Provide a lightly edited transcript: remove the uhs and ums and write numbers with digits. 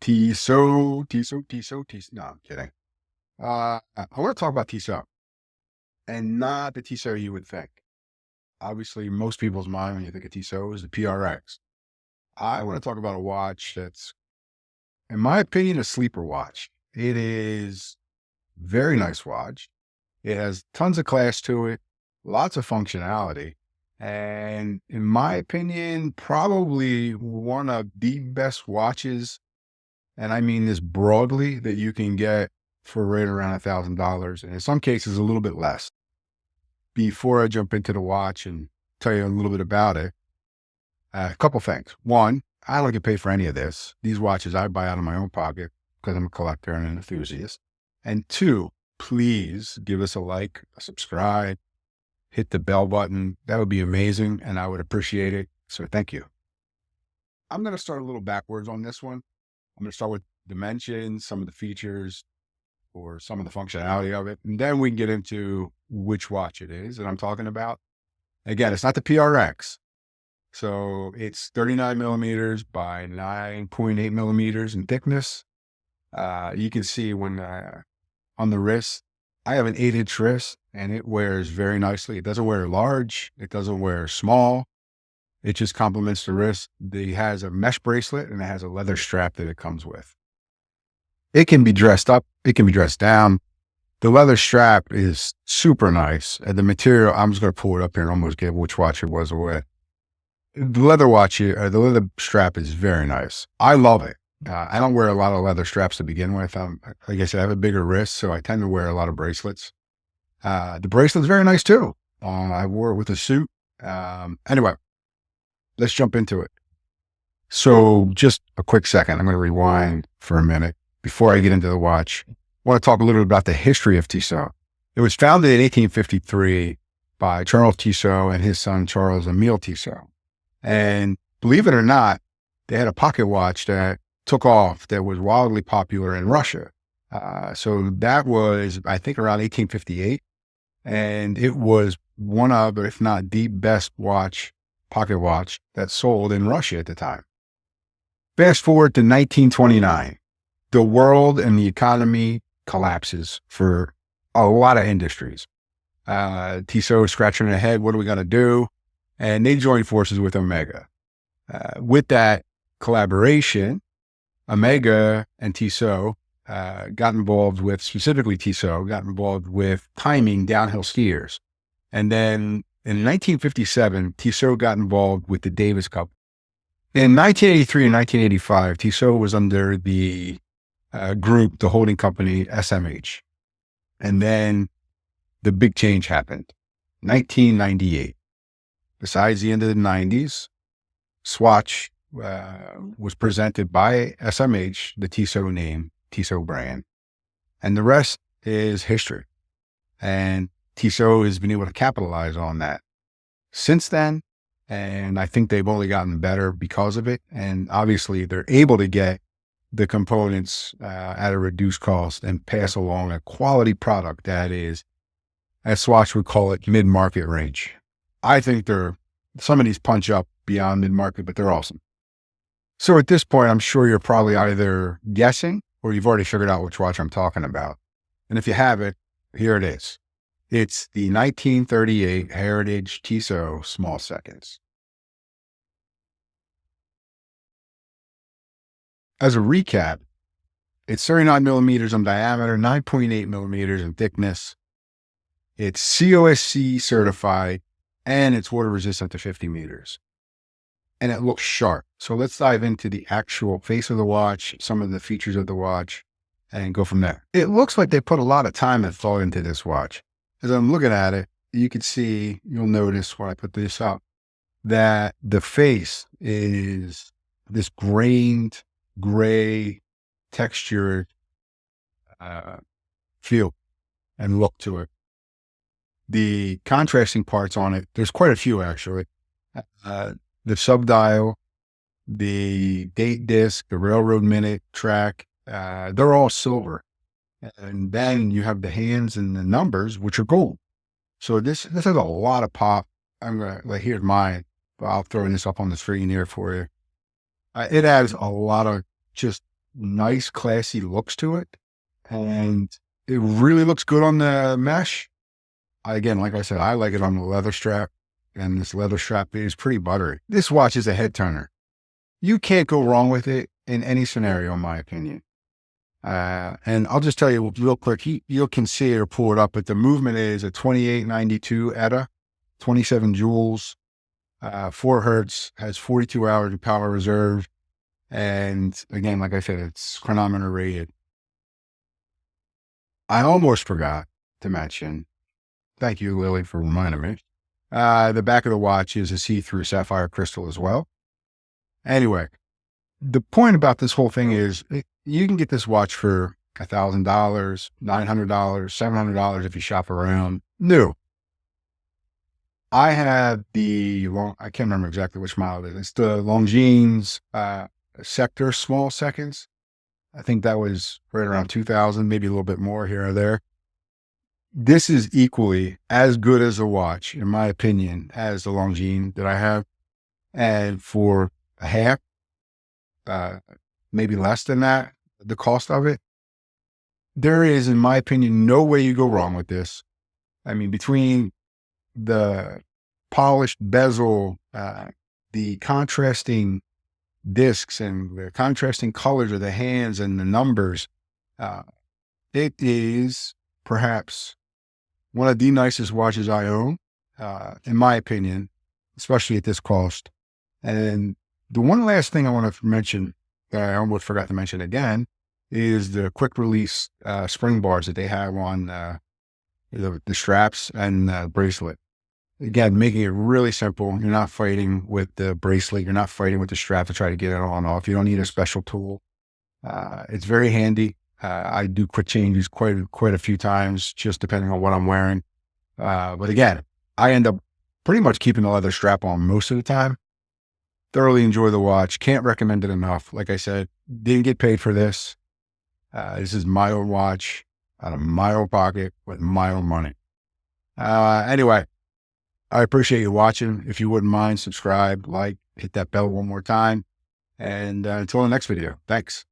Tissot. No, I'm kidding. I want to talk about Tissot, and not the Tissot you would think. Obviously, most people's mind when you think of Tissot is the PRX. I want to talk about a watch that's, in my opinion, a sleeper watch. It is very nice watch. It has tons of class to it, lots of functionality, and in my opinion, probably one of the best watches, and I mean this broadly, that you can get for right around $1,000, and in some cases a little bit less. Before I jump into the watch and tell you a little bit about it, a couple things. One, I don't get paid for any of this. These watches I buy out of my own pocket because I'm a collector and an enthusiast. And two, please give us a like, a subscribe, hit the bell button. That would be amazing, and I would appreciate it. So thank you. I'm going to start a little backwards on this one. I'm going to start with dimensions, some of the features, or some of the functionality of it. And then we can get into which watch it is that I'm talking about. Again, it's not the PRX. So it's 39 millimeters by 9.8 millimeters in thickness. You can see when on the wrist, I have an 8-inch wrist and it wears very nicely. It doesn't wear large. It doesn't wear small. It just complements the wrist. It has a mesh bracelet and it has a leather strap that it comes with. It can be dressed up. It can be dressed down. The leather strap is super nice. And the material, I'm just going to pull it up here and almost get which watch it was away. The leather watch here, the leather strap is very nice. I love it. I don't wear a lot of leather straps to begin with. Like I said, I have a bigger wrist, so I tend to wear a lot of bracelets. The bracelet's very nice too. I wore it with a suit. Anyway, let's jump into it. So just a quick second. I'm going to rewind for a minute before I get into the watch. I want to talk a little bit about the history of Tissot. It was founded in 1853 by Charles Tissot and his son, Charles Emile Tissot. And believe it or not, they had a pocket watch that took off that was wildly popular in Russia. So that was, I think, around 1858. And it was one of, if not the best pocket watch that sold in Russia at the time. Fast forward to 1929. The world and the economy collapses for a lot of industries. Tissot is scratching their head. What are we going to do? And they joined forces with Omega. With that collaboration, Omega and Tissot got involved with, specifically Tissot, got involved with timing downhill skiers. And then in 1957, Tissot got involved with the Davis Cup. In 1983 and 1985, Tissot was under the group, the holding company, SMH. And then the big change happened. 1998. Besides the end of the 90s, Swatch was presented by SMH, the Tissot name, Tissot brand. And the rest is history. And Tissot has been able to capitalize on that since then. And I think they've only gotten better because of it. And obviously they're able to get the components at a reduced cost and pass along a quality product that is, as Swatch would call it, mid-market range. I think some of these punch up beyond mid-market, but they're awesome. So at this point, I'm sure you're probably either guessing or you've already figured out which watch I'm talking about. And if you haven't, here it is. It's the 1938 Heritage Tissot Small Seconds. As a recap, it's 39 millimeters in diameter, 9.8 millimeters in thickness. It's COSC certified, and it's water resistant to 50 meters. And it looks sharp. So let's dive into the actual face of the watch, some of the features of the watch, and go from there. It looks like they put a lot of time and thought into this watch. As I'm looking at it, you can see, you'll notice when I put this up, that the face is this grained, gray, textured feel and look to it. The contrasting parts on it, there's quite a few actually. The subdial, the date disc, the railroad minute track, they're all silver. And then you have the hands and the numbers, which are gold. So this has a lot of pop. I'm going to, here's mine, but I'll throw this up on the screen here for you. It has a lot of just nice, classy looks to it. And it really looks good on the mesh. Again, like I said, I like it on the leather strap, and this leather strap is pretty buttery. This watch is a head turner. You can't go wrong with it in any scenario, in my opinion. And I'll just tell you real quick, you can see it or pull it up, but the movement is a 2892 ETA, 27 joules, 4 hertz, has 42 hours of power reserve. And again, like I said, it's chronometer rated. I almost forgot to mention, thank you, Lily, for reminding me. The back of the watch is a see-through sapphire crystal as well. Anyway, the point about this whole thing is you can get this watch for $1,000, $900, $700 if you shop around new. I have I can't remember exactly which model it is. It's the Longines Sector Small Seconds. I think that was right around 2000, maybe a little bit more here or there. This is equally as good as a watch, in my opinion, as the Longines that I have. And for a half, maybe less than that, the cost of it, there is, in my opinion, no way you go wrong with this. I mean, between the polished bezel, the contrasting discs and the contrasting colors of the hands and the numbers, it is perhaps one of the nicest watches I own, in my opinion, especially at this cost. And the one last thing I want to mention that I almost forgot to mention again is the quick release spring bars that they have on the straps and bracelet. Again, making it really simple. You're not fighting with the bracelet. You're not fighting with the strap to try to get it on and off. You don't need a special tool. It's very handy. I do quick changes quite a few times, just depending on what I'm wearing. But again, I end up pretty much keeping the leather strap on most of the time. Thoroughly enjoy the watch. Can't recommend it enough. Like I said, didn't get paid for this. This is my own watch out of my own pocket with my own money. Anyway, I appreciate you watching. If you wouldn't mind, subscribe, like, hit that bell one more time. And until the next video, thanks.